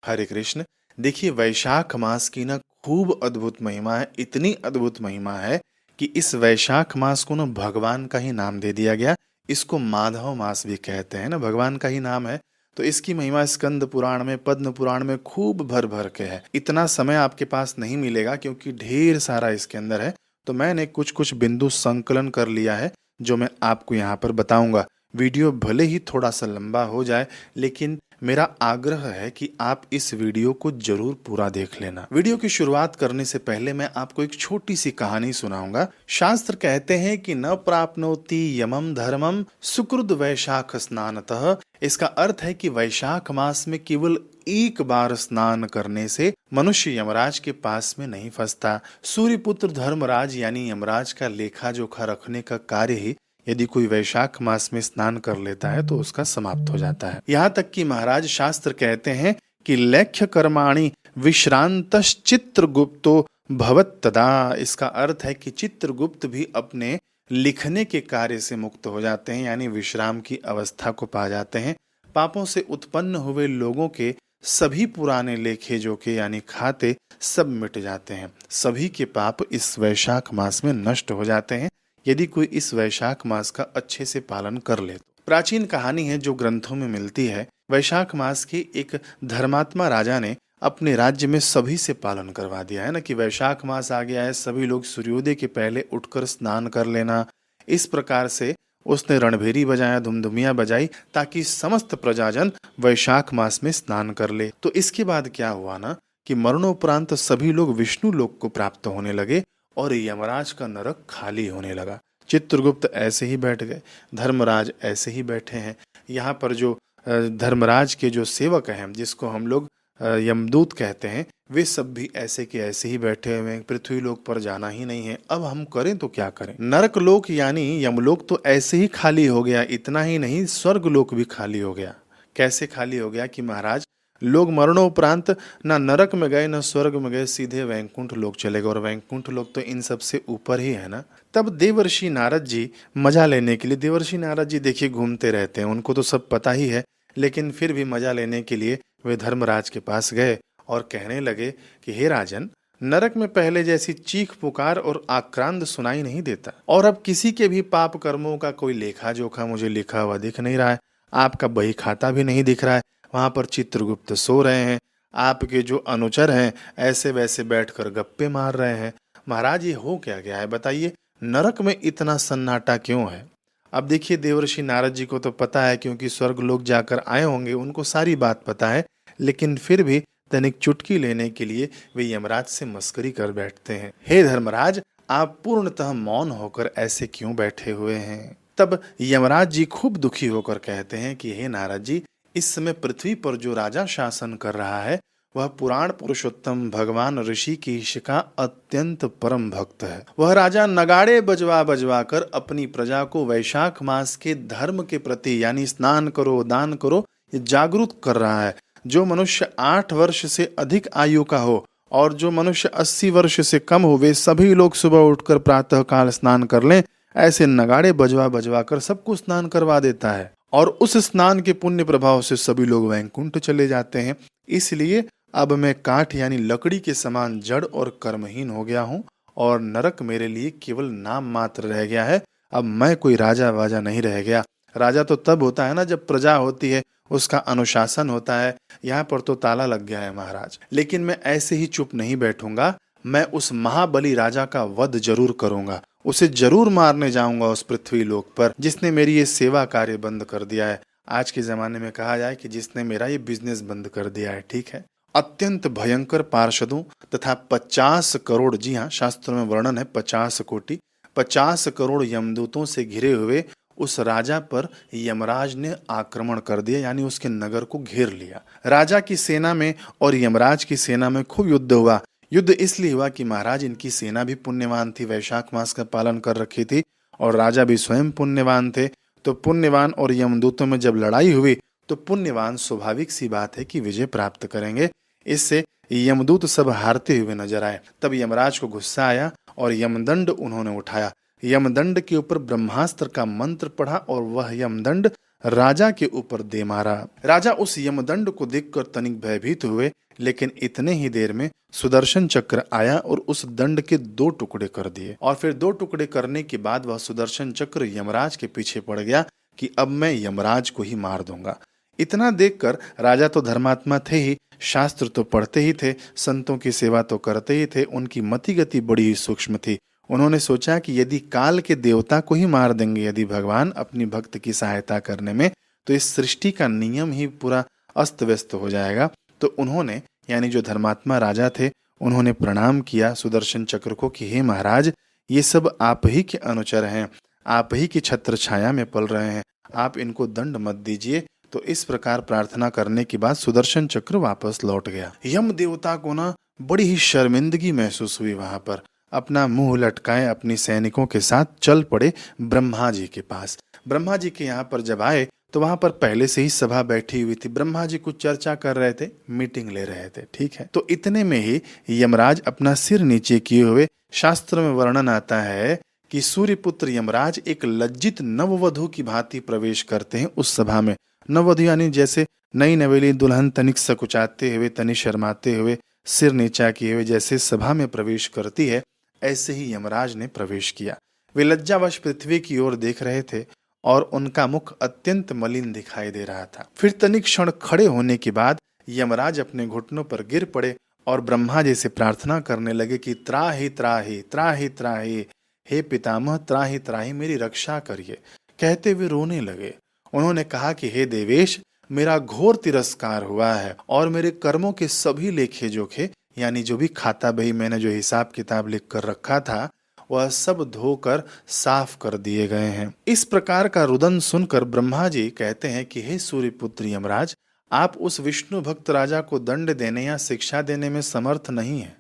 हरे कृष्ण। देखिए, वैशाख मास की ना खूब अद्भुत महिमा है, इतनी अद्भुत महिमा है कि इस वैशाख मास को ना भगवान का ही नाम दे दिया गया। इसको माधव मास भी कहते हैं ना, भगवान का ही नाम है। तो इसकी महिमा स्कंद पुराण में, पद्म पुराण में खूब भर भर के है। इतना समय आपके पास नहीं मिलेगा क्योंकि ढेर सारा इसके अंदर है। तो मैंने कुछ कुछ बिंदु संकलन कर लिया है जो मैं आपको यहाँ पर बताऊंगा। वीडियो भले ही थोड़ा सा लंबा हो जाए, लेकिन मेरा आग्रह है कि आप इस वीडियो को जरूर पूरा देख लेना। वीडियो की शुरुआत करने से पहले मैं आपको एक छोटी सी कहानी सुनाऊंगा। शास्त्र कहते हैं कि न प्राप्नोति यमम धर्मम सुकृत वैशाख स्नानतः। इसका अर्थ है कि वैशाख मास में केवल एक बार स्नान करने से मनुष्य यमराज के पास में नहीं फंसता। सूर्यपुत्र धर्मराज यानी यमराज का लेखा जोखा रखने का कार्य ही यदि कोई वैशाख मास में स्नान कर लेता है तो उसका समाप्त हो जाता है। यहाँ तक कि महाराज शास्त्र कहते हैं कि लेख्य कर्माणि विश्रांतश्च चित्रगुप्तो भवत तदा। इसका अर्थ है कि चित्रगुप्त भी अपने लिखने के कार्य से मुक्त हो जाते हैं, यानी विश्राम की अवस्था को पा जाते हैं। पापों से उत्पन्न हुए लोगों के सभी पुराने लेखे जोखे यानी खाते सब मिट जाते हैं। सभी के पाप इस वैशाख मास में नष्ट हो जाते हैं यदि कोई इस वैशाख मास का अच्छे से पालन कर ले तो। प्राचीन कहानी है जो ग्रंथों में मिलती है। वैशाख मास की एक धर्मात्मा राजा ने अपने राज्य में सभी से पालन करवा दिया है ना, कि वैशाख मास आ गया है, सभी लोग सूर्योदय के पहले उठकर स्नान कर लेना। इस प्रकार से उसने रणभेरी बजाया, धुमधुमियां बजाई, ताकि समस्त प्रजाजन वैशाख मास में स्नान कर ले। तो इसके बाद क्या हुआ ना कि मरणोपरांत सभी लोग विष्णु लोक को प्राप्त होने लगे और यमराज का नरक खाली होने लगा। चित्रगुप्त ऐसे ही बैठ गए, धर्मराज ऐसे ही बैठे हैं। यहाँ पर जो धर्मराज के जो सेवक हैं, जिसको हम लोग यमदूत कहते हैं, वे सब भी ऐसे के ऐसे ही बैठे हुए हैं। पृथ्वी लोक पर जाना ही नहीं है। अब हम करें तो क्या करें। नरक लोक यानी यमलोक तो ऐसे ही खाली हो गया। इतना ही नहीं, स्वर्ग लोक भी खाली हो गया। कैसे खाली हो गया कि महाराज लोग मरणोपरांत ना नरक में गए ना स्वर्ग में गए, सीधे वैकुंठ लोक चले गए। और वैकुंठ लोक तो इन सबसे ऊपर ही है ना। तब देवर्षि नारद जी मजा लेने के लिए, देवर्षि नारद जी देखिए घूमते रहते हैं, उनको तो सब पता ही है, लेकिन फिर भी मजा लेने के लिए वे धर्मराज के पास गए और कहने लगे कि हे राजन, नरक में पहले जैसी चीख पुकार और आक्रांत सुनाई नहीं देता, और अब किसी के भी पाप कर्मों का कोई लेखा जोखा मुझे लिखा हुआ दिख नहीं रहा है। आपका बही खाता भी नहीं दिख रहा है। वहां पर चित्रगुप्त सो रहे हैं, आपके जो अनुचर हैं ऐसे वैसे बैठकर गप्पे मार रहे हैं। महाराज ये हो क्या गया है बताइए, नरक में इतना सन्नाटा क्यों है। अब देखिए, देवर्षि नारद जी को तो पता है क्योंकि स्वर्ग लोक जाकर आए होंगे, उनको सारी बात पता है, लेकिन फिर भी तनिक चुटकी लेने के लिए वे यमराज से मस्करी कर बैठते हैं। हे धर्मराज, आप पूर्णतः मौन होकर ऐसे क्यों बैठे हुए हैं। तब यमराज जी खूब दुखी होकर कहते हैं कि हे नारद जी, इस समय पृथ्वी पर जो राजा शासन कर रहा है वह पुराण पुरुषोत्तम भगवान ऋषिकेश का अत्यंत परम भक्त है। वह राजा नगाड़े बजवा बजवा कर अपनी प्रजा को वैशाख मास के धर्म के प्रति यानी स्नान करो दान करो ये जागरूक कर रहा है। जो मनुष्य 8 वर्ष से अधिक आयु का हो और जो मनुष्य 80 वर्ष से कम हो, वे सभी लोग सुबह उठकर प्रातः काल स्नान कर लें। ऐसे नगाड़े बजवा बजवा कर सबको स्नान करवा देता है और उस स्नान के पुण्य प्रभाव से सभी लोग वैकुंठ चले जाते हैं। इसलिए अब मैं काठ यानी लकड़ी के समान जड़ और कर्महीन हो गया हूँ और नरक मेरे लिए केवल नाम मात्र रह गया है। अब मैं कोई राजा वाजा नहीं रह गया। राजा तो तब होता है ना जब प्रजा होती है, उसका अनुशासन होता है। यहाँ पर तो ताला लग गया है महाराज। लेकिन मैं ऐसे ही चुप नहीं बैठूंगा। मैं उस महाबली राजा का वध जरूर करूंगा, उसे जरूर मारने जाऊंगा उस पृथ्वी लोक पर जिसने मेरी ये सेवा कार्य बंद कर दिया है। आज के जमाने में कहा जाए कि जिसने मेरा ये बिजनेस बंद कर दिया है, ठीक है। अत्यंत भयंकर पार्षदों तथा 50 करोड़, जी हाँ, शास्त्रों में वर्णन है 50 कोटि, 50 करोड़ यमदूतों से घिरे हुए उस राजा पर यमराज ने आक्रमण कर दिया, यानी उसके नगर को घेर लिया। राजा की सेना में और यमराज की सेना में खूब युद्ध हुआ। युद्ध इसलिए हुआ कि महाराज इनकी सेना भी पुण्यवान थी, वैशाख मास का पालन कर रखी थी, और राजा भी स्वयं पुण्यवान थे। तो पुण्यवान और यमदूतों में जब लड़ाई हुई तो पुण्यवान स्वाभाविक सी बात है कि विजय प्राप्त करेंगे। इससे यमदूत सब हारते हुए नजर आए। तब यमराज को गुस्सा आया और यमदंड उन्होंने उठाया। यमदंड के ऊपर ब्रह्मास्त्र का मंत्र पढ़ा और वह यमदंड राजा के ऊपर दे मारा। राजा उस यमदंड को देखकर तनिक भयभीत हुए, लेकिन इतने ही देर में सुदर्शन चक्र आया और उस दंड के 2 टुकड़े कर दिए। और फिर 2 टुकड़े करने के बाद वह सुदर्शन चक्र यमराज के पीछे पड़ गया कि अब मैं यमराज को ही मार दूंगा। इतना देखकर राजा तो धर्मात्मा थे ही, शास्त्र तो पढ़ते ही थे, संतों की सेवा तो करते ही थे, उनकी मति गति बड़ी ही सूक्ष्म थी। उन्होंने सोचा कि यदि काल के देवता को ही मार देंगे यदि भगवान अपनी भक्त की सहायता करने में, तो इस सृष्टि का नियम ही पूरा अस्त व्यस्त हो जाएगा। तो उन्होंने, यानी जो धर्मात्मा राजा थे, उन्होंने प्रणाम किया सुदर्शन चक्र को कि हे महाराज, ये सब आप ही के अनुचर हैं, आप ही की छत्र छाया में पल रहे हैं, आप इनको दंड मत दीजिए। तो इस प्रकार प्रार्थना करने के बाद सुदर्शन चक्र वापस लौट गया। यम देवता को ना बड़ी ही शर्मिंदगी महसूस हुई। वहां पर अपना मुंह लटकाए अपनी सैनिकों के साथ चल पड़े ब्रह्मा जी के पास। ब्रह्मा जी के यहाँ पर जब आए तो वहां पर पहले से ही सभा बैठी हुई थी। ब्रह्मा जी कुछ चर्चा कर रहे थे, मीटिंग ले रहे थे, ठीक है। तो इतने में ही यमराज अपना सिर नीचे किए हुए, शास्त्र में वर्णन आता है कि सूर्यपुत्र यमराज एक लज्जित नववधू की भांति प्रवेश करते हैं उस सभा में। नववधू यानी जैसे नई नवेली दुल्हन तनिक सकुचाते हुए, तनिक शर्माते हुए, सिर नीचा किए हुए जैसे सभा में प्रवेश करती है, ऐसे ही यमराज ने प्रवेश किया। वे लज्जावश पृथ्वी की ओर देख रहे थे और उनका मुख अत्यंत मलिन दिखाई दे रहा था। फिर तनिक क्षण खड़े होने के बाद यमराज अपने घुटनों पर गिर पड़े और ब्रह्मा जी से प्रार्थना करने लगे कि त्राहि त्राहि त्राहि त्राहि, हे पितामह त्राहि त्राहि, मेरी रक्षा करिए। कहते हुए रोने लगे। उन्होंने कहा कि हे देवेश, मेरा घोर तिरस्कार हुआ है और मेरे कर्मों के सभी लेखे जोखे, यानी जो भी खाता बही मैंने जो हिसाब किताब लिख कर रखा था, वह सब धोकर साफ कर दिए गए हैं। इस प्रकार का रुदन सुनकर ब्रह्मा जी कहते हैं कि हे सूर्यपुत्र यमराज, आप उस विष्णु भक्त राजा को दंड देने या शिक्षा देने में समर्थ नहीं है।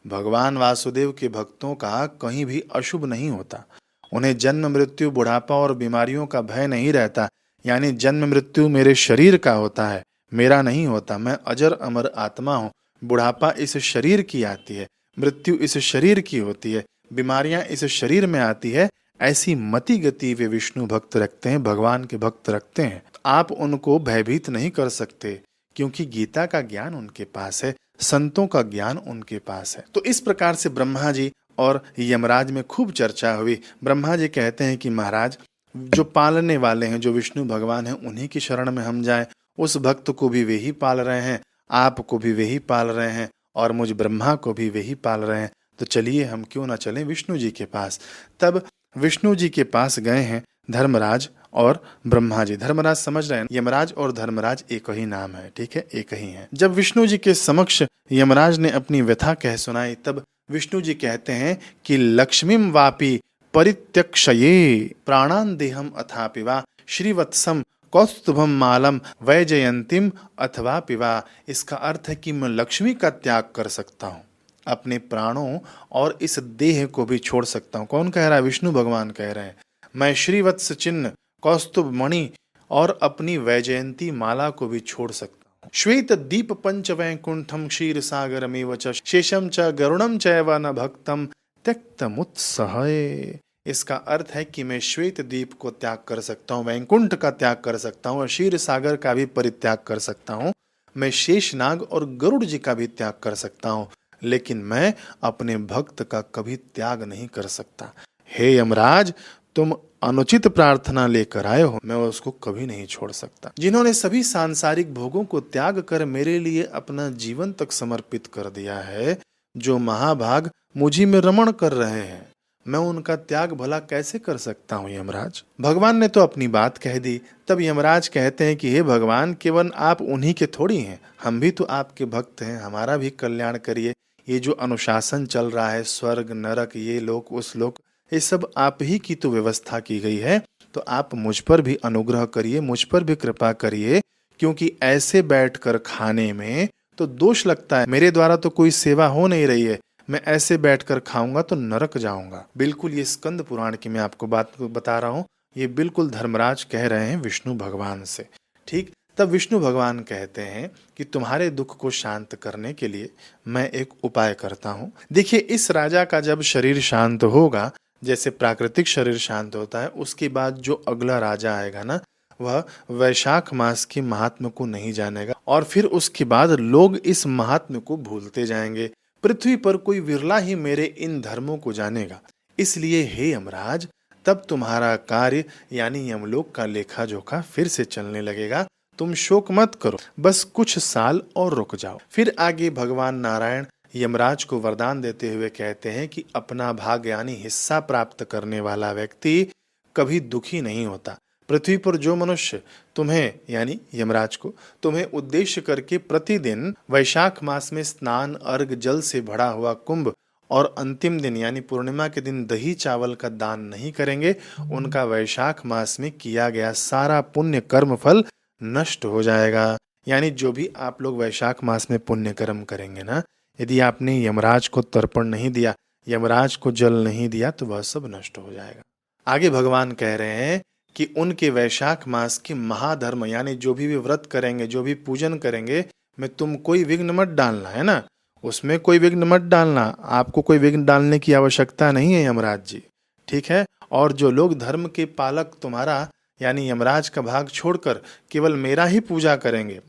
भगवान वासुदेव के भक्तों का कहीं भी अशुभ नहीं होता। उन्हें जन्म मृत्यु, बुढ़ापा और बीमारियों का भय नहीं रहता। यानी जन्म मृत्यु मेरे शरीर का होता है, मेरा नहीं होता। मैं अजर अमर आत्मा हूँ। बुढ़ापा इस शरीर की आती है, मृत्यु इस शरीर की होती है, बीमारियां इस शरीर में आती है। ऐसी मति गति वे विष्णु भक्त रखते हैं, भगवान के भक्त रखते हैं। आप उनको भयभीत नहीं कर सकते, क्योंकि गीता का ज्ञान उनके पास है, संतों का ज्ञान उनके पास है। तो इस प्रकार से ब्रह्मा जी और यमराज में खूब चर्चा हुई। ब्रह्मा जी कहते हैं कि महाराज, जो पालने वाले हैं, जो विष्णु भगवान हैं, उन्हीं की शरण में हम जाएं। उस भक्त को भी वे ही पाल रहे हैं, आपको भी वे ही पाल रहे हैं और मुझ ब्रह्मा को भी वे ही पाल रहे हैं। तो चलिए हम क्यों ना चलें विष्णु जी के पास। तब विष्णु जी के पास गए हैं धर्मराज और ब्रह्मा जी। धर्मराज समझ रहे हैं, यमराज और धर्मराज एक ही नाम है, ठीक है, एक ही है। जब विष्णु जी के समक्ष यमराज ने अपनी व्यथा कह सुनाई, तब विष्णु जी कहते हैं कि लक्ष्मीम वापी परित्यक्षये प्राणान देहम अथापि वा श्रीवत्सम कौस्तुभम मालम वैजयंतिम अथवा पिवा। इसका अर्थ है कि मैं लक्ष्मी का त्याग कर सकता हूँ, अपने प्राणों और इस देह को भी छोड़ सकता हूँ। कौन कह रहा है? विष्णु भगवान कह रहे हैं। मैं श्रीवत्स चिन्ह, कौस्तुभ मणि और अपनी वैजयंती माला को भी छोड़ सकता हूँ। श्वेत दीप पंच वैकुंठम क्षीर सागरमेव च शेषम च गरुणम चैव न भक्तम त्यक्तमुत्सहे। इसका अर्थ है कि मैं श्वेत दीप को त्याग कर सकता हूँ, वैकुंठ का त्याग कर सकता हूँ और क्षीर सागर का भी परित्याग कर सकता हूँ। मैं शेषनाग और गरुड़ जी का भी त्याग कर सकता हूँ, लेकिन मैं अपने भक्त का कभी त्याग नहीं कर सकता। हे यमराज, तुम अनुचित प्रार्थना लेकर आए हो, मैं उसको कभी नहीं छोड़ सकता। जिन्होंने सभी सांसारिक भोगों को त्याग कर मेरे लिए अपना जीवन तक समर्पित कर दिया है, जो महाभाग मुझी में रमण कर रहे हैं, मैं उनका त्याग भला कैसे कर सकता हूँ यमराज। भगवान ने तो अपनी बात कह दी। तब यमराज कहते हैं कि हे भगवान, केवल आप उन्हीं के थोड़ी हैं, हम भी तो आपके भक्त हैं, हमारा भी कल्याण करिए। ये जो अनुशासन चल रहा है, स्वर्ग नरक, ये लोक उस लोक, ये सब आप ही की तो व्यवस्था की गई है। तो आप मुझ पर भी अनुग्रह करिए, मुझ पर भी कृपा करिए, क्योंकि ऐसे बैठकर खाने में तो दोष लगता है। मेरे द्वारा तो कोई सेवा हो नहीं रही है, मैं ऐसे बैठकर खाऊंगा तो नरक जाऊंगा। बिल्कुल ये स्कंद पुराण की मैं आपको बात बता रहा हूँ, ये बिल्कुल धर्मराज कह रहे हैं विष्णु भगवान से। ठीक, तब विष्णु भगवान कहते हैं कि तुम्हारे दुख को शांत करने के लिए मैं एक उपाय करता हूँ। देखिए, इस राजा का जब शरीर शांत होगा, जैसे प्राकृतिक शरीर शांत होता है, उसके बाद जो अगला राजा आएगा ना, वह वैशाख मास के महात्म्य को नहीं जानेगा और फिर उसके बाद लोग इस महात्म्य को भूलते जाएंगे। पृथ्वी पर कोई विरला ही मेरे इन धर्मों को जानेगा। इसलिए हे यमराज, तब तुम्हारा कार्य यानी यमलोक का लेखा जोखा फिर से चलने लगेगा। तुम शोक मत करो, बस कुछ साल और रुक जाओ। फिर आगे भगवान नारायण यमराज को वरदान देते हुए कहते हैं कि अपना भाग यानी हिस्सा प्राप्त करने वाला व्यक्ति कभी दुखी नहीं होता। पृथ्वी पर जो मनुष्य तुम्हें यानी यमराज को तुम्हें उद्देश्य करके प्रतिदिन वैशाख मास में स्नान, अर्घ, जल से भरा हुआ कुंभ और अंतिम दिन यानी पूर्णिमा के दिन दही चावल का दान नहीं करेंगे, उनका वैशाख मास में किया गया सारा पुण्य कर्म फल नष्ट हो जाएगा। यानी जो भी आप लोग वैशाख मास में पुण्य कर्म करेंगे ना, यदि आपने यमराज को तर्पण नहीं दिया, यमराज को जल नहीं दिया, तो वह सब नष्ट हो जाएगा। आगे भगवान कह रहे हैं कि उनके वैशाख मास के महाधर्म यानी जो भी वे व्रत करेंगे, जो भी पूजन करेंगे, में तुम कोई विघ्न मत डालना, है ना, उसमें कोई विघ्न मत डालना। आपको कोई विघ्न डालने की आवश्यकता नहीं है यमराज जी, ठीक है। और जो लोग धर्म के पालक तुम्हारा यानी यमराज का भाग छोड़कर केवल मेरा ही पूजा करेंगे,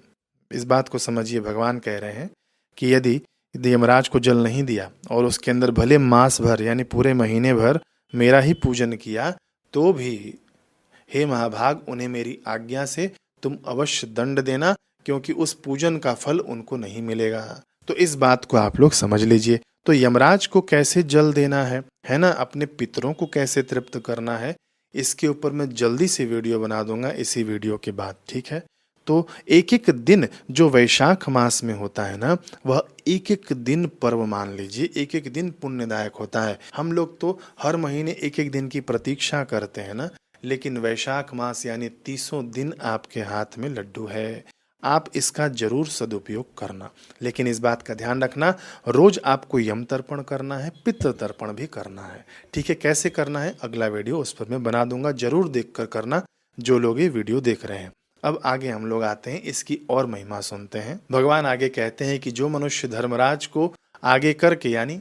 इस बात को समझिए। भगवान कह रहे हैं कि यदि यमराज को जल नहीं दिया और उसके अंदर भले मास भर यानी पूरे महीने भर मेरा ही पूजन किया, तो भी हे महाभाग, उन्हें मेरी आज्ञा से तुम अवश्य दंड देना, क्योंकि उस पूजन का फल उनको नहीं मिलेगा। तो इस बात को आप लोग समझ लीजिए। तो यमराज को कैसे जल देना है ना, अपने पितरों को कैसे तृप्त करना है, इसके ऊपर मैं जल्दी से वीडियो बना दूंगा इसी वीडियो के बाद, ठीक है। तो एक एक दिन जो वैशाख मास में होता है ना, वह एक एक दिन पर्व मान लीजिए, एक एक दिन पुण्यदायक होता है। हम लोग तो हर महीने एक एक दिन की प्रतीक्षा करते हैं ना, लेकिन वैशाख मास यानी 30 दिन आपके हाथ में लड्डू है। आप इसका जरूर सदुपयोग करना, लेकिन इस बात का ध्यान रखना, रोज आपको यम तर्पण करना है, पितृ तर्पण भी करना है, ठीक है। कैसे करना है अगला वीडियो उस पर मैं बना दूंगा, जरूर देखकर करना जो लोग ये वीडियो देख रहे हैं। अब आगे हम लोग आते हैं, इसकी और महिमा सुनते हैं। भगवान आगे कहते हैं कि जो मनुष्य धर्मराज को आगे करके यानी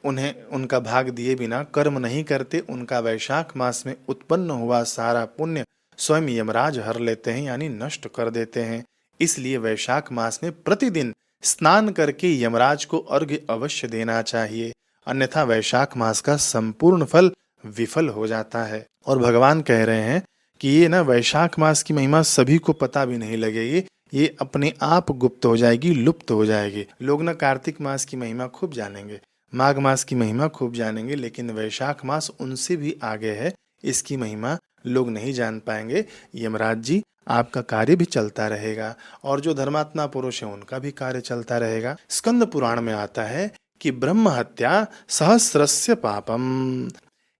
उन्हें उनका भाग दिए बिना कर्म नहीं करते, उनका वैशाख मास में उत्पन्न हुआ सारा पुण्य स्वयं यमराज हर लेते हैं यानी नष्ट कर देते हैं। इसलिए वैशाख मास में प्रतिदिन स्नान करके यमराज को अर्घ्य अवश्य देना चाहिए, अन्यथा वैशाख मास का संपूर्ण फल विफल हो जाता है। और भगवान कह रहे हैं कि ये ना वैशाख मास की महिमा सभी को पता भी नहीं लगेगी, ये अपने आप गुप्त हो जाएगी, लुप्त हो जाएगी। लोग ना कार्तिक मास की महिमा खूब जानेंगे, माघ मास की महिमा खूब जानेंगे, लेकिन वैशाख मास उनसे भी आगे है, इसकी महिमा लोग नहीं जान पाएंगे। यमराज जी, आपका कार्य भी चलता रहेगा और जो धर्मात्मा पुरुष है उनका भी कार्य चलता रहेगा। स्कंद पुराण में आता है कि ब्रह्म हत्या सहस्रस्य पापम,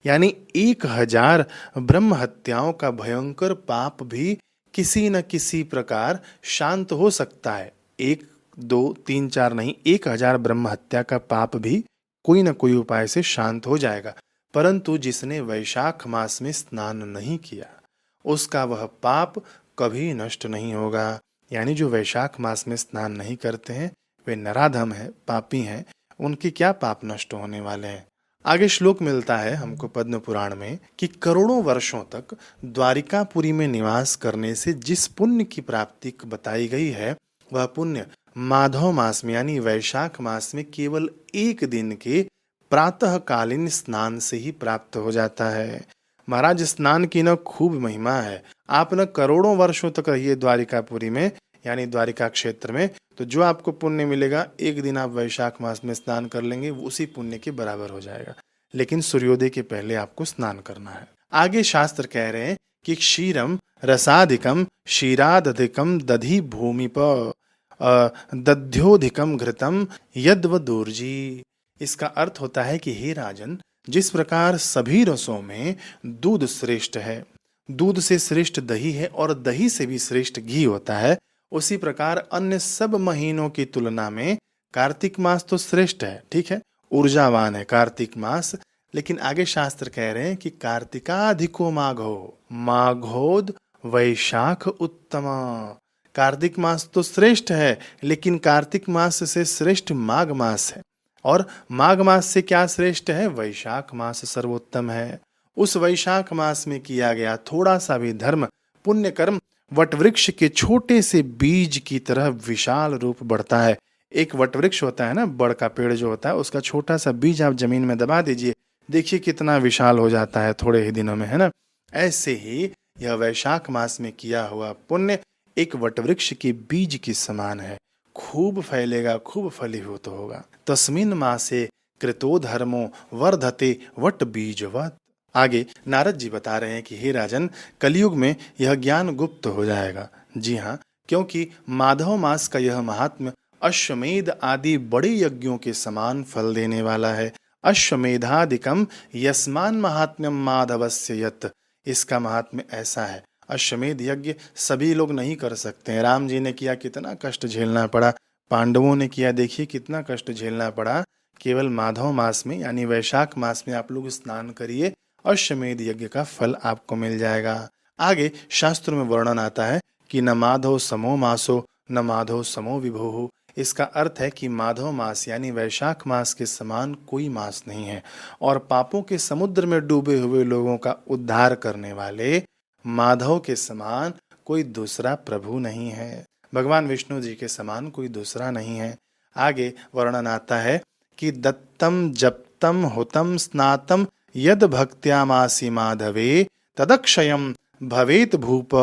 यानी 1000 ब्रह्म हत्याओं का भयंकर पाप भी किसी न किसी प्रकार शांत हो सकता है। 1, 2, 3, 4 नहीं, 1000 ब्रह्म हत्या का पाप भी कोई न कोई उपाय से शांत हो जाएगा। परंतु जिसने वैशाख मास में स्नान नहीं किया, उसका वह पाप कभी नष्ट नहीं होगा। यानी जो वैशाख मास में स्नान नहीं करते हैं वे नराधम हैं, पापी हैं, उनके क्या पाप नष्ट होने वाले हैं। आगे श्लोक मिलता है हमको पद्म पुराण में कि करोड़ों वर्षों तक द्वारिकापुरी में निवास करने से जिस पुण्य की प्राप्ति बताई गई है, वह पुण्य माधव मास में यानी वैशाख मास में केवल एक दिन के प्रातःकालीन स्नान से ही प्राप्त हो जाता है। महाराज, स्नान की न खूब महिमा है। आप न करोड़ों वर्षों तक रहिए द्वारिकापुरी में यानी द्वारिका क्षेत्र में, तो जो आपको पुण्य मिलेगा, एक दिन आप वैशाख मास में स्नान कर लेंगे, वो उसी पुण्य के बराबर हो जाएगा। लेकिन सूर्योदय के पहले आपको स्नान करना है। आगे शास्त्र कह रहे हैं कि क्षीरम रसाधिकम क्षीरादधिकम दधि भूमि प दध्योधिकम घृतम यद्वदूर्जी। इसका अर्थ होता है कि हे राजन, जिस प्रकार सभी रसों में दूध श्रेष्ठ है, दूध से श्रेष्ठ दही है और दही से भी श्रेष्ठ घी होता है, उसी प्रकार अन्य सब महीनों की तुलना में कार्तिक मास तो श्रेष्ठ है, ठीक है, ऊर्जावान है कार्तिक मास। लेकिन आगे शास्त्र कह रहे हैं कि कार्तिकाधिको माघो माघोद वैशाख उत्तम। कार्तिक मास तो श्रेष्ठ है, लेकिन कार्तिक मास से श्रेष्ठ माघ मास है, और माघ मास से क्या श्रेष्ठ है, वैशाख मास सर्वोत्तम है। उस वैशाख मास में किया गया थोड़ा सा भी धर्म पुण्य कर्म वटवृक्ष के छोटे से बीज की तरह विशाल रूप बढ़ता है। एक वटवृक्ष होता है ना, बड़ का पेड़ जो होता है, उसका छोटा सा बीज आप जमीन में दबा दीजिए, देखिए कितना विशाल हो जाता है थोड़े ही दिनों में, है ना। ऐसे ही यह वैशाख मास में किया हुआ पुण्य एक वटवृक्ष के बीज के समान है, खूब फैलेगा, खूब फलीभूत होगा। तस्मिन् मासे कृतो धर्मो वर्धते वट बीजवत। आगे नारद जी बता रहे हैं कि हे राजन, कलयुग में यह ज्ञान गुप्त हो जाएगा। जी हाँ, क्योंकि माधव मास का यह महात्म्य अश्वमेध आदि बड़े यज्ञों के समान फल देने वाला है। अश्वमेधादिकम यस्मान महात्म्यम माधवस्य यत्। इसका महात्म्य ऐसा है, अश्वमेध यज्ञ सभी लोग नहीं कर सकते हैं। राम जी ने किया, कितना कष्ट झेलना पड़ा, पांडवों ने किया, देखिए कितना कष्ट झेलना पड़ा। केवल माधव मास में यानी वैशाख मास में आप लोग स्नान करिए, अश्वमेध यज्ञ का फल आपको मिल जाएगा। आगे शास्त्र में वर्णन आता है कि न माधव समो मासो न माधव समो विभुः। इसका अर्थ है कि माधव मास यानी वैशाख मास के समान कोई मास नहीं है, और पापों के समुद्र में डूबे हुए लोगों का उद्धार करने वाले माधव के समान कोई दूसरा प्रभु नहीं है, भगवान विष्णु जी के समान कोई दूसरा नहीं है। आगे वर्णन आता है कि दत्तम जप्तम हुतम स्नातम यद भक्त्यामासी माधवे तदक्षयम भवेत भूप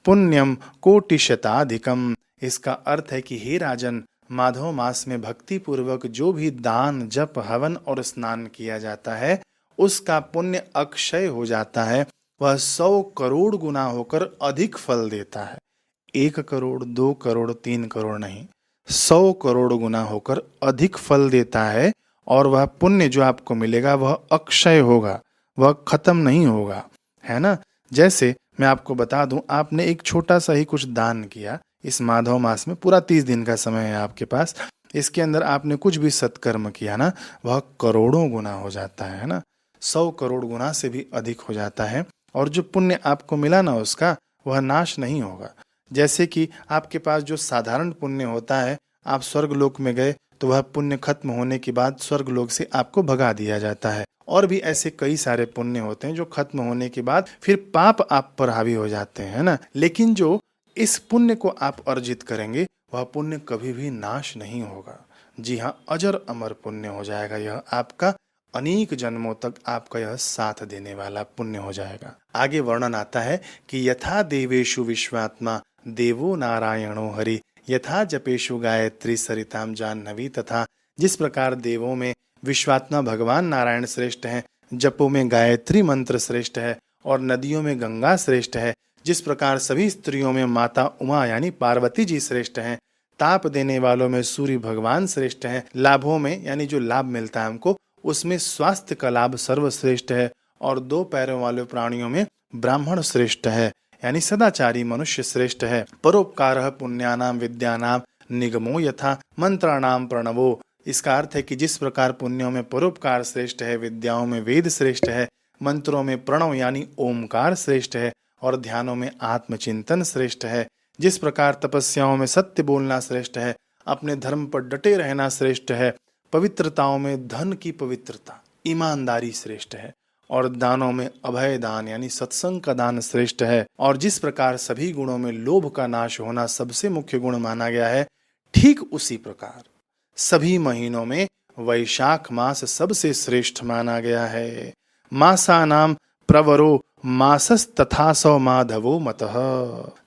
पुण्यम कोटिशताधिकम। इसका अर्थ है कि हे राजन, माधव मास में भक्ति पूर्वक जो भी दान जप हवन और स्नान किया जाता है उसका पुण्य अक्षय हो जाता है। वह 100 करोड़ गुना होकर अधिक फल देता है। 1 करोड़ 2 करोड़ 3 करोड़ नहीं, 100 करोड़ गुना होकर अधिक फल देता है। और वह पुण्य जो आपको मिलेगा वह अक्षय होगा, वह खत्म नहीं होगा, है ना। जैसे मैं आपको बता दूं, आपने एक छोटा सा ही कुछ दान किया इस माधव मास में, पूरा 30 दिन का समय है आपके पास, इसके अंदर आपने कुछ भी सत्कर्म किया ना, वह करोड़ों गुना हो जाता है ना, 100 करोड़ गुना से भी अधिक हो जाता है। और जो पुण्य आपको मिला ना, उसका वह नाश नहीं होगा। जैसे कि आपके पास जो साधारण पुण्य होता है, आप स्वर्ग लोक में गए तो वह पुण्य खत्म होने के बाद स्वर्ग लोक से आपको भगा दिया जाता है। और भी ऐसे कई सारे पुण्य होते हैं जो खत्म होने के बाद फिर पाप आप पर हावी हो जाते हैं, है ना। लेकिन जो इस पुण्य को आप अर्जित करेंगे वह पुण्य कभी भी नाश नहीं होगा। जी हाँ, अजर अमर पुण्य हो जाएगा यह आपका, अनेक जन्मों तक आपका यह साथ देने वाला पुण्य हो जाएगा। आगे वर्णन आता है कि यथा देवेषु विश्वात्मा देवो नारायणो हरि यथा जपेशु गायत्री सरिताम जाह्नवी। तथा जिस प्रकार देवों में विश्वात्मा भगवान नारायण श्रेष्ठ हैं, जपों में गायत्री मंत्र श्रेष्ठ है और नदियों में गंगा श्रेष्ठ है, जिस प्रकार सभी स्त्रियों में माता उमा यानी पार्वती जी श्रेष्ठ हैं, ताप देने वालों में सूर्य भगवान श्रेष्ठ हैं, लाभों में यानी जो लाभ मिलता है हमको उसमें स्वास्थ्य का लाभ सर्वश्रेष्ठ है, और 2 पैरों वाले प्राणियों में ब्राह्मण श्रेष्ठ है यानी सदाचारी मनुष्य श्रेष्ठ है। परोपकारः पुण्यानाम विद्यानाम निगमो यथा मंत्राणाम प्रणवो। इसका अर्थ है कि जिस प्रकार पुण्यों में परोपकार श्रेष्ठ है, विद्याओं में वेद श्रेष्ठ है, मंत्रों में प्रणव यानी ओमकार श्रेष्ठ है, और ध्यानों में आत्मचिंतन श्रेष्ठ है, जिस प्रकार तपस्याओं में सत्य बोलना श्रेष्ठ है, अपने धर्म पर डटे रहना श्रेष्ठ है, पवित्रताओं में धन की पवित्रता ईमानदारी श्रेष्ठ है, और दानों में अभय दान यानी सत्संग का दान श्रेष्ठ है, और जिस प्रकार सभी गुणों में लोभ का नाश होना सबसे मुख्य गुण माना गया है, ठीक उसी प्रकार सभी महीनों में वैशाख मास सबसे श्रेष्ठ माना गया है। मासानाम प्रवरो मासस तथासो माधवो मतः।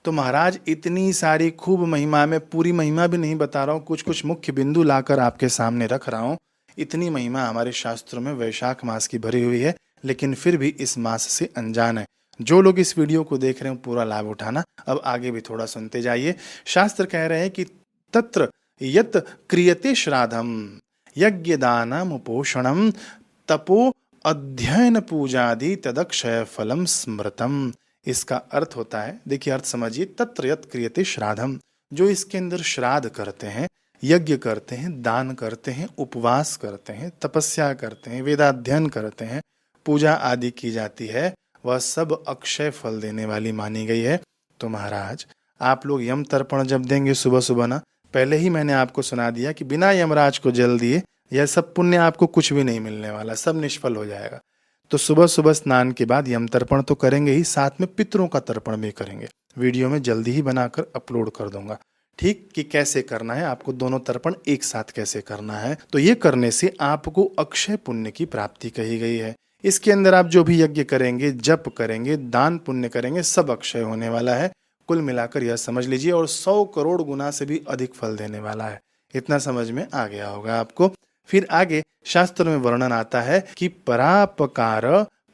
तो महाराज इतनी सारी खूब महिमा, में पूरी महिमा भी नहीं बता रहा हूँ, कुछ कुछ मुख्य बिंदु लाकर आपके सामने रख रहा हूँ। इतनी महिमा हमारे शास्त्रों में वैशाख मास की भरी हुई है, लेकिन फिर भी इस मास से अनजान है। जो लोग इस वीडियो को देख रहे हैं पूरा लाभ उठाना। अब आगे भी थोड़ा सुनते जाइए। शास्त्र कह रहे हैं कि तत्र यत् क्रियते श्राद्धम यज्ञ दानम उपोषणम तपो अध्ययन पूजादि तदक्षय फलम स्मृतम। इसका अर्थ होता है, देखिए अर्थ समझिए, तत्र यत् क्रियते श्राद्धम, जो इसके अंदर श्राद्ध करते हैं, यज्ञ करते हैं, दान करते हैं, उपवास करते हैं, तपस्या करते हैं, वेदाध्ययन करते हैं, पूजा आदि की जाती है, वह सब अक्षय फल देने वाली मानी गई है। तो महाराज आप लोग यम तर्पण जब देंगे सुबह सुबह ना, पहले ही मैंने आपको सुना दिया कि बिना यमराज को जल दिए यह सब पुण्य आपको कुछ भी नहीं मिलने वाला, सब निष्फल हो जाएगा। तो सुबह सुबह स्नान के बाद यम तर्पण तो करेंगे ही, साथ में पितरों का तर्पण भी करेंगे। वीडियो में जल्दी ही बनाकर अपलोड कर दूंगा। ठीक, कि कैसे करना है, आपको दोनों तर्पण एक साथ कैसे करना है। तो ये करने से आपको अक्षय पुण्य की प्राप्ति कही गई है। इसके अंदर आप जो भी यज्ञ करेंगे, जप करेंगे, दान पुण्य करेंगे, सब अक्षय होने वाला है। कुल मिलाकर यह समझ लीजिए, और 100 करोड़ गुना से भी अधिक फल देने वाला है। इतना समझ में आ गया होगा आपको। फिर आगे शास्त्र में वर्णन आता है कि परापकार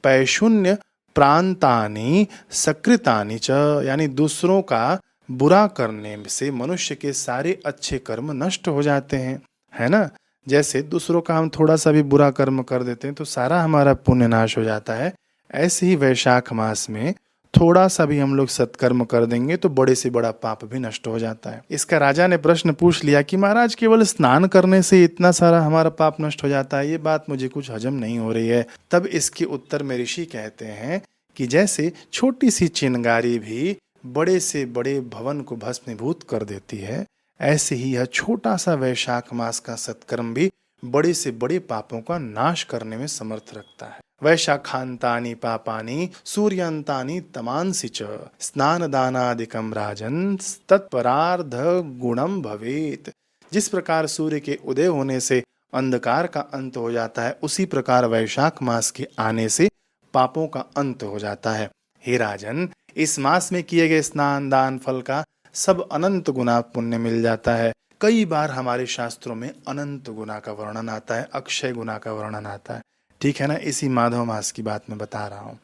पैशून्य प्रांतानि सकृतानि च, यानी दूसरों का बुरा करने से मनुष्य के सारे अच्छे कर्म नष्ट हो जाते हैं, है ना। जैसे दूसरों का हम थोड़ा सा भी बुरा कर्म कर देते हैं तो सारा हमारा पुण्य नाश हो जाता है। ऐसे ही वैशाख मास में थोड़ा सा भी हम लोग सत्कर्म कर देंगे तो बड़े से बड़ा पाप भी नष्ट हो जाता है। इसका राजा ने प्रश्न पूछ लिया कि महाराज, केवल स्नान करने से इतना सारा हमारा पाप नष्ट हो जाता है, ये बात मुझे कुछ हजम नहीं हो रही है। तब इसके उत्तर में ऋषि कहते हैं कि जैसे छोटी सी चिंगारी भी बड़े से बड़े भवन को भस्मीभूत कर देती है, ऐसे ही यह छोटा सा वैशाख मास का सत्कर्म भी बड़े से बड़े पापों का नाश करने में समर्थ रखता है। वैशाखांतानि पापानि सूर्यांतानि तमांसि च स्नान दानादिकम राजन तत्परार्ध गुणम भवेत। जिस प्रकार सूर्य के उदय होने से अंधकार का अंत हो जाता है, उसी प्रकार वैशाख मास के आने से पापों का अंत हो जाता है। हे राजन, इस मास में किए गए स्नान दान फल का सब अनंत गुना पुण्य मिल जाता है। कई बार हमारे शास्त्रों में अनंत गुना का वर्णन आता है, अक्षय गुना का वर्णन आता है। ठीक है ना, इसी माधव मास की बात मैं बता रहा हूँ।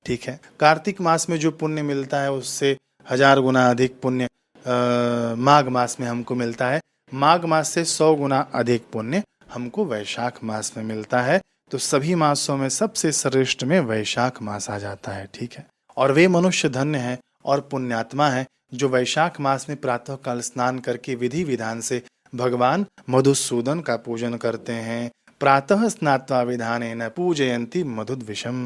ठीक है, कार्तिक मास में जो पुण्य मिलता है उससे 1000 गुना अधिक पुण्य माघ मास में हमको मिलता है। माघ मास से 100 गुना अधिक पुण्य हमको वैशाख मास में मिलता है। तो सभी मासों में सबसे श्रेष्ठ में वैशाख मास आ जाता है। ठीक है, और वे मनुष्य धन्य है और पुण्यात्मा है जो वैशाख मास में प्रातः काल स्नान करके विधि विधान से भगवान मधुसूदन का पूजन करते हैं। प्रातः स्नात्वा विधानेन पूजयन्ति मधुद्विषम।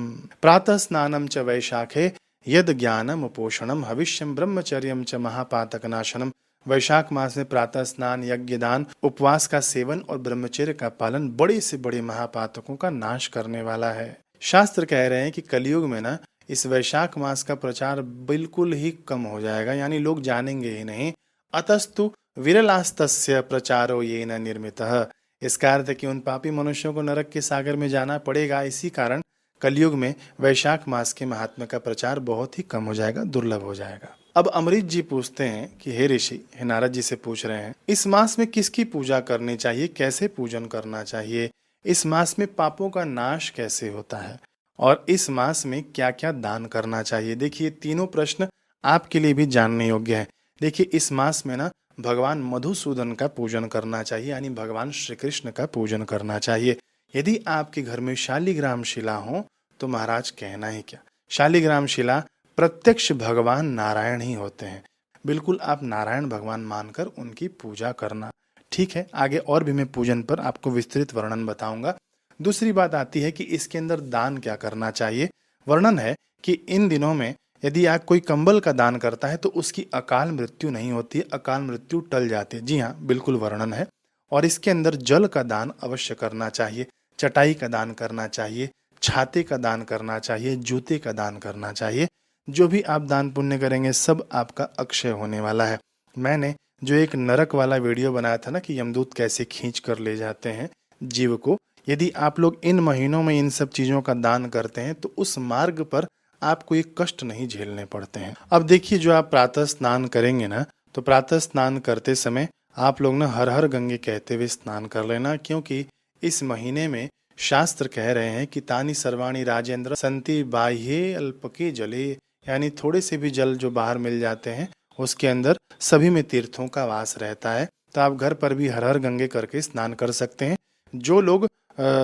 प्रातः स्नानम च वैशाखे यद ज्ञानम उपोषणम हविष्यम ब्रह्मचर्यम च महापातकनाशनम। वैशाख मास में प्रातः स्नान, यज्ञ, दान, उपवास का सेवन और ब्रह्मचर्य का पालन बड़े से बड़े महापातकों का नाश करने वाला है। शास्त्र कह रहे हैं कि कलयुग में ना इस वैशाख मास का प्रचार बिल्कुल ही कम हो जाएगा, यानी लोग जानेंगे ही नहीं। अतस्तु विरलास्तस्य प्रचारो येन निर्मितः। इसका अर्थ है कि उन पापी मनुष्यों को नरक के सागर में जाना पड़ेगा। इसी कारण कलयुग में वैशाख मास के महात्म्य का प्रचार बहुत ही कम हो जाएगा, दुर्लभ हो जाएगा। अब अमृत जी पूछते हैं कि हे ऋषि, हे नारद जी से पूछ रहे हैं, इस मास में किसकी पूजा करनी चाहिए, कैसे पूजन करना चाहिए, इस मास में पापों का नाश कैसे होता है, और इस मास में क्या क्या दान करना चाहिए। देखिए, तीनों प्रश्न आपके लिए भी जानने योग्य है। देखिए, इस मास में ना भगवान मधुसूदन का पूजन करना चाहिए, यानी भगवान श्री कृष्ण का पूजन करना चाहिए। यदि आपके घर में शालिग्राम शिला हो तो महाराज कहना ही क्या, शालिग्राम शिला प्रत्यक्ष भगवान नारायण ही होते हैं। बिल्कुल आप नारायण भगवान मानकर उनकी पूजा करना। ठीक है, आगे और भी मैं पूजन पर आपको विस्तृत वर्णन बताऊंगा। दूसरी बात आती है कि इसके अंदर दान क्या करना चाहिए। वर्णन है कि इन दिनों में यदि आप कोई कंबल का दान करता है तो उसकी अकाल मृत्यु नहीं होती, अकाल मृत्यु टल जाती है। जी हाँ, बिल्कुल वर्णन है। और इसके अंदर जल का दान अवश्य करना चाहिए, चटाई का दान करना चाहिए, छाते का दान करना चाहिए, जूते का दान करना चाहिए। जो भी आप दान पुण्य करेंगे सब आपका अक्षय होने वाला है। मैंने जो एक नरक वाला वीडियो बनाया था ना कि यमदूत कैसे खींच कर ले जाते हैं जीव को, यदि आप लोग इन महीनों में इन सब चीज़ों का दान करते हैं तो उस मार्ग पर आपको ये कष्ट नहीं झेलने पड़ते हैं। अब देखिए, जो आप प्रातः स्नान करेंगे ना, तो प्रातः स्नान करते समय आप लोग ना हर हर गंगे कहते हुए स्नान कर लेना, क्योंकि इस महीने में शास्त्र कह रहे हैं कि तानि सर्वाणि राजेंद्र संति बाह्ये अल्पके जले, यानी थोड़े से भी जल जो बाहर मिल जाते हैं उसके अंदर सभी में तीर्थों का वास रहता है। तो आप घर पर भी हर हर गंगे करके स्नान कर सकते हैं। जो लोग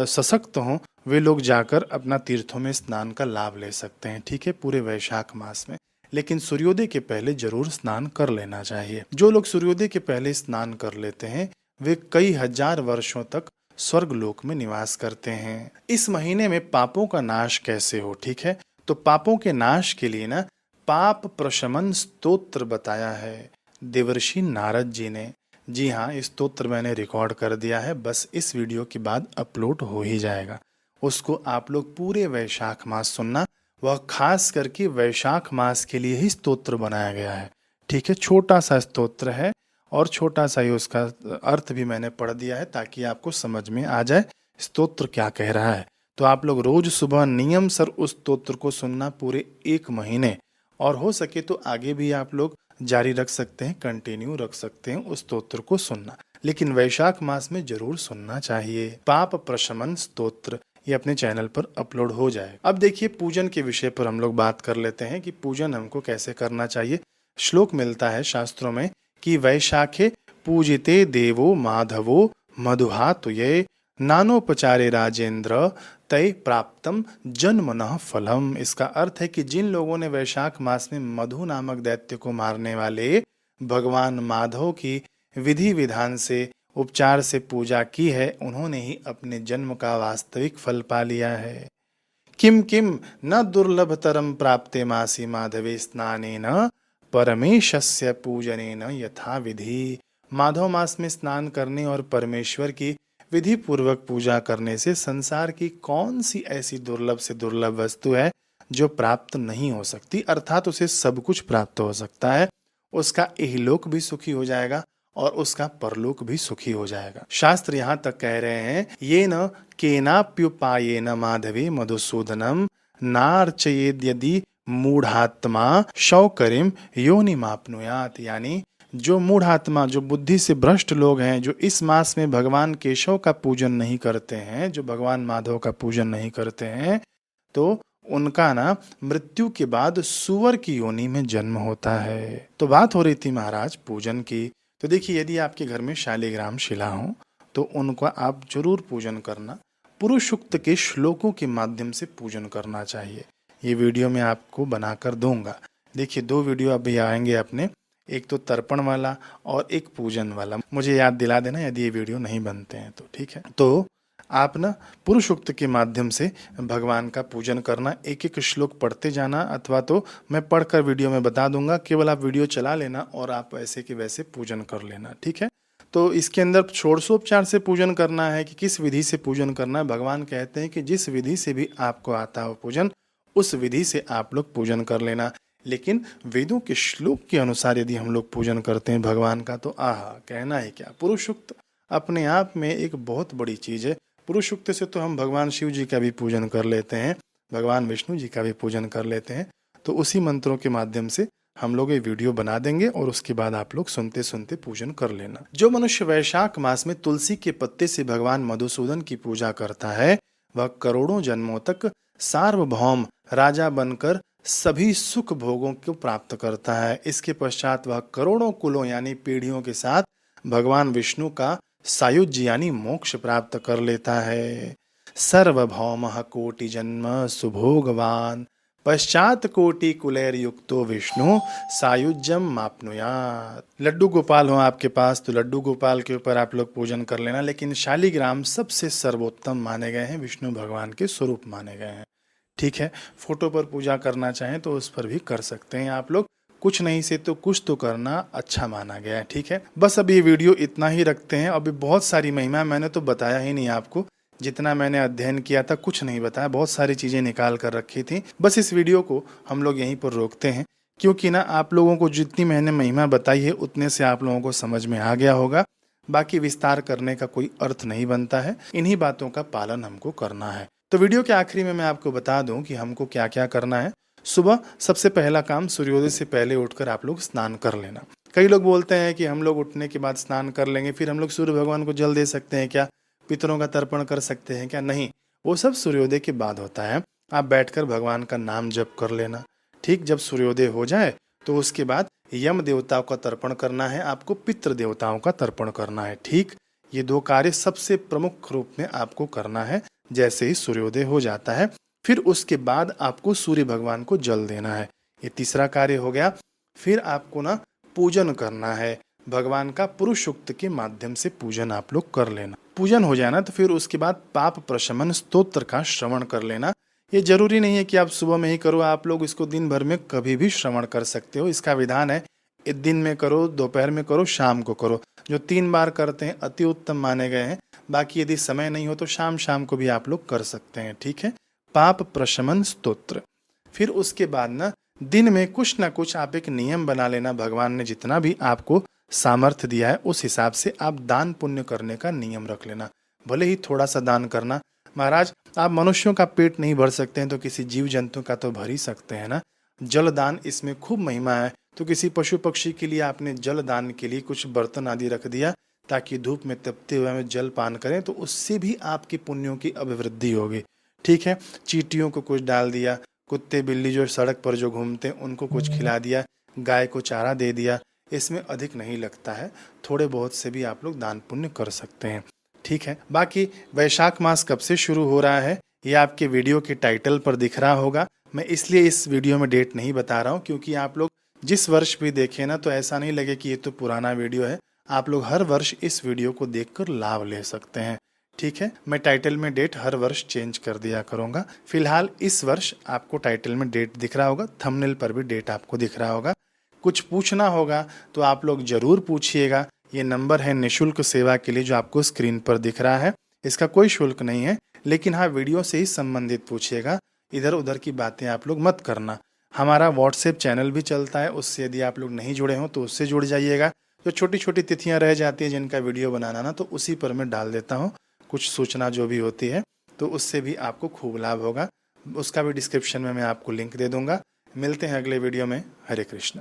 सशक्त हों वे लोग जाकर अपना तीर्थों में स्नान का लाभ ले सकते हैं। ठीक है, पूरे वैशाख मास में, लेकिन सूर्योदय के पहले जरूर स्नान कर लेना चाहिए। जो लोग सूर्योदय के पहले स्नान कर लेते हैं वे कई हजार वर्षों तक स्वर्ग लोक में निवास करते हैं। इस महीने में पापों का नाश कैसे हो, ठीक है, तो पापों के नाश के लिए ना पाप प्रशमन स्तोत्र बताया है देवर्षि नारद जी ने। जी हाँ, इस स्तोत्र मैंने रिकॉर्ड कर दिया है, बस इस वीडियो के बाद अपलोड हो ही जाएगा। उसको आप लोग पूरे वैशाख मास सुनना, वह खास करके वैशाख मास के लिए ही स्तोत्र बनाया गया है। ठीक है, छोटा सा स्तोत्र है और छोटा सा ही उसका अर्थ भी मैंने पढ़ दिया है ताकि आपको समझ में आ जाए स्तोत्र क्या कह रहा है। तो आप लोग रोज सुबह नियम सर उस स्तोत्र को सुनना पूरे 1 महीने, और हो सके तो आगे भी आप लोग जारी रख सकते हैं, कंटिन्यू रख सकते हैं उस स्तोत्र को सुनना, लेकिन वैशाख मास में जरूर सुनना चाहिए। पाप प्रशमन स्तोत्र ये अपने चैनल पर अपलोड हो जाए। अब देखिए पूजन के विषय पर हम लोग बात कर लेते हैं कि पूजन हमको कैसे करना चाहिए। श्लोक मिलता है शास्त्रों में कि वैशाखे पूजिते देवो माधवो मधुहातुये नानोपचारे राजेंद्र तय प्राप्तम जन्मनः फलम। इसका अर्थ है कि जिन लोगों ने वैशाख मास में मधु नामक दैत्य को मारने वाले भगवान माधव की विधि विधान से उपचार से पूजा की है, उन्होंने ही अपने जन्म का वास्तविक फल पा लिया है। किम किम न दुर्लभतरम प्राप्ते मासी माधवे स्नानेन परमेशस्य पूजनेन यथा विधि। माधव मास में स्नान करने और परमेश्वर की विधि पूर्वक पूजा करने से संसार की कौन सी ऐसी दुर्लभ से दुर्लभ वस्तु है जो प्राप्त नहीं हो सकती, अर्थात उसे सब कुछ प्राप्त हो सकता है। उसका इहलोक भी सुखी हो जाएगा और उसका परलोक भी सुखी हो जाएगा। शास्त्र यहाँ तक कह रहे हैं ये न केनाप्युपायेन माधवे मधुसूदनम नार्चयेद यदि मूढ़ात्मा शौकरिम योनिमाप्नुयात। यानी जो मूढ़ात्मा, जो बुद्धि से भ्रष्ट लोग हैं, जो इस मास में भगवान केशव का पूजन नहीं करते हैं, जो भगवान माधव का पूजन नहीं करते हैं, तो उनका ना मृत्यु के बाद सुअर की योनि में जन्म होता है। तो बात हो रही थी महाराज पूजन की। तो देखिए यदि आपके घर में शालिग्राम शिला हो तो उनका आप जरूर पूजन करना। पुरुष सूक्त के श्लोकों के माध्यम से पूजन करना चाहिए। ये वीडियो मैं आपको बनाकर दूंगा। देखिए 2 वीडियो अभी आएंगे अपने, एक तो तर्पण वाला और एक पूजन वाला। मुझे याद दिला देना यदि ये वीडियो नहीं बनते हैं तो, ठीक है। तो आप ना पुरुष सूक्त के माध्यम से भगवान का पूजन करना, एक एक श्लोक पढ़ते जाना, अथवा तो मैं पढ़कर वीडियो में बता दूंगा, केवल आप वीडियो चला लेना और आप वैसे के वैसे पूजन कर लेना, ठीक है। तो इसके अंदर षोडशोपचार से पूजन करना है कि किस विधि से पूजन करना है। भगवान कहते हैं कि जिस विधि से भी आपको आता हो पूजन, उस विधि से आप लोग पूजन कर लेना। लेकिन वेदों के श्लोक के अनुसार यदि हम लोग पूजन करते हैं भगवान का तो आहा, कहना है क्या। पुरुष सूक्त अपने आप में एक बहुत बड़ी चीज है। पुरुष सूक्त से तो हम भगवान शिव जी का भी पूजन कर लेते हैं, भगवान विष्णु जी का भी पूजन कर लेते हैं। तो उसी मंत्रों के माध्यम से हम लोग ये वीडियो बना देंगे और उसके बाद आप लोग सुनते सुनते पूजन कर लेना। जो मनुष्य वैशाख मास में तुलसी के पत्ते से भगवान मधुसूदन की पूजा करता है वह करोड़ों जन्मों तक सार्वभौम राजा बनकर सभी सुख भोगों को प्राप्त करता है। इसके पश्चात वह करोड़ों कुलों यानी पीढ़ियों के साथ भगवान विष्णु का सायुज्य यानी मोक्ष प्राप्त कर लेता है। सर्वभौम कोटि जन्म सुभोगवान पश्चात कोटि कुलैर युक्तो विष्णु सायुज्यम माप्नुयात। लड्डू गोपाल हो आपके पास तो लड्डू गोपाल के ऊपर आप लोग पूजन कर लेना, लेकिन शालिग्राम सबसे सर्वोत्तम माने गए हैं, विष्णु भगवान के स्वरूप माने गए हैं, ठीक है। फोटो पर पूजा करना चाहें तो उस पर भी कर सकते हैं आप लोग, कुछ नहीं से तो कुछ तो करना अच्छा माना गया है, ठीक है। बस अब ये वीडियो इतना ही रखते हैं। अभी बहुत सारी महिमा मैंने तो बताया ही नहीं आपको, जितना मैंने अध्ययन किया था कुछ नहीं बताया, बहुत सारी चीजें निकाल कर रखी थी। बस इस वीडियो को हम लोग यहीं पर रोकते हैं, क्योंकि ना आप लोगों को जितनी मैंने महिमा बताई है उतने से आप लोगों को समझ में आ गया होगा। बाकी विस्तार करने का कोई अर्थ नहीं बनता है, इन्हीं बातों का पालन हमको करना है। तो वीडियो के आखिरी में मैं आपको बता दूं कि हमको क्या क्या करना है। सुबह सबसे पहला काम सूर्योदय से पहले उठकर आप लोग स्नान कर लेना। कई लोग बोलते हैं कि हम लोग उठने के बाद स्नान कर लेंगे फिर हम लोग सूर्य भगवान को जल दे सकते हैं क्या, पितरों का तर्पण कर सकते हैं क्या। नहीं, वो सब सूर्योदय के बाद होता है। आप बैठकर भगवान का नाम जप कर लेना, ठीक। जब सूर्योदय हो जाए तो उसके बाद यम देवताओं का तर्पण करना है, आपको पितृ देवताओं का तर्पण करना है, ठीक। ये 2 कार्य सबसे प्रमुख रूप में आपको करना है जैसे ही सूर्योदय हो जाता है। फिर उसके बाद आपको सूर्य भगवान को जल देना है, ये तीसरा कार्य हो गया। फिर आपको ना पूजन करना है भगवान का, पुरुष सूक्त के माध्यम से पूजन आप लोग कर लेना। पूजन हो जाना तो फिर उसके बाद पाप प्रशमन स्तोत्र का श्रवण कर लेना। ये जरूरी नहीं है कि आप सुबह में ही करो, आप लोग इसको दिन भर में कभी भी श्रवण कर सकते हो। इसका विधान है दिन में करो, दोपहर में करो, शाम को करो। जो 3 बार करते हैं अति उत्तम माने गए हैं। बाकी यदि समय नहीं हो तो शाम शाम को भी आप लोग कर सकते हैं, ठीक है। पाप प्रशमन स्तोत्र। फिर उसके बाद ना दिन में कुछ ना कुछ आप एक नियम बना लेना, भगवान ने जितना भी आपको सामर्थ्य दिया है उस हिसाब से आप दान पुण्य करने का नियम रख लेना। भले ही थोड़ा सा दान करना। महाराज, आप मनुष्यों का पेट नहीं भर सकते हैं तो किसी जीव जंतु का तो भर ही सकते हैं ना। जल दान, इसमें खूब महिमा है। तो किसी पशु पक्षी के लिए आपने जल दान के लिए कुछ बर्तन आदि रख दिया ताकि धूप में तपते हुए हमें जल पान करें, तो उससे भी आपकी पुण्यों की अभिवृद्धि होगी। ठीक है, चींटियों को कुछ डाल दिया, कुत्ते बिल्ली जो सड़क पर जो घूमते हैं उनको कुछ खिला दिया, गाय को चारा दे दिया, इसमें अधिक नहीं लगता है। थोड़े बहुत से भी आप लोग दान पुण्य कर सकते हैं। ठीक है, बाकी वैशाख मास कब से शुरू हो रहा है ये आपके वीडियो के टाइटल पर दिख रहा होगा। मैं इसलिए इस वीडियो में डेट नहीं बता रहा हूँ क्योंकि आप लोग जिस वर्ष भी देखें ना तो ऐसा नहीं लगे कि ये तो पुराना वीडियो है। आप लोग हर वर्ष इस वीडियो को देखकर लाभ ले सकते हैं। ठीक है, मैं टाइटल में डेट हर वर्ष चेंज कर दिया करूँगा। फिलहाल इस वर्ष आपको टाइटल में डेट दिख रहा होगा, थंबनेल पर भी डेट आपको दिख रहा होगा। कुछ पूछना होगा तो आप लोग ज़रूर पूछिएगा। ये नंबर है निःशुल्क सेवा के लिए जो आपको स्क्रीन पर दिख रहा है। इसका कोई शुल्क नहीं है, लेकिन हाँ वीडियो से ही संबंधित पूछिएगा, इधर उधर की बातें आप लोग मत करना। हमारा व्हाट्सएप चैनल भी चलता है, उससे यदि आप लोग नहीं जुड़े हों तो उससे जुड़ जाइएगा। जो छोटी छोटी तिथियां रह जाती हैं जिनका वीडियो बनाना ना, तो उसी पर मैं डाल देता हूँ कुछ सूचना जो भी होती है, तो उससे भी आपको खूब लाभ होगा। उसका भी डिस्क्रिप्शन में मैं आपको लिंक दे दूंगा। मिलते हैं अगले वीडियो में। हरे कृष्ण।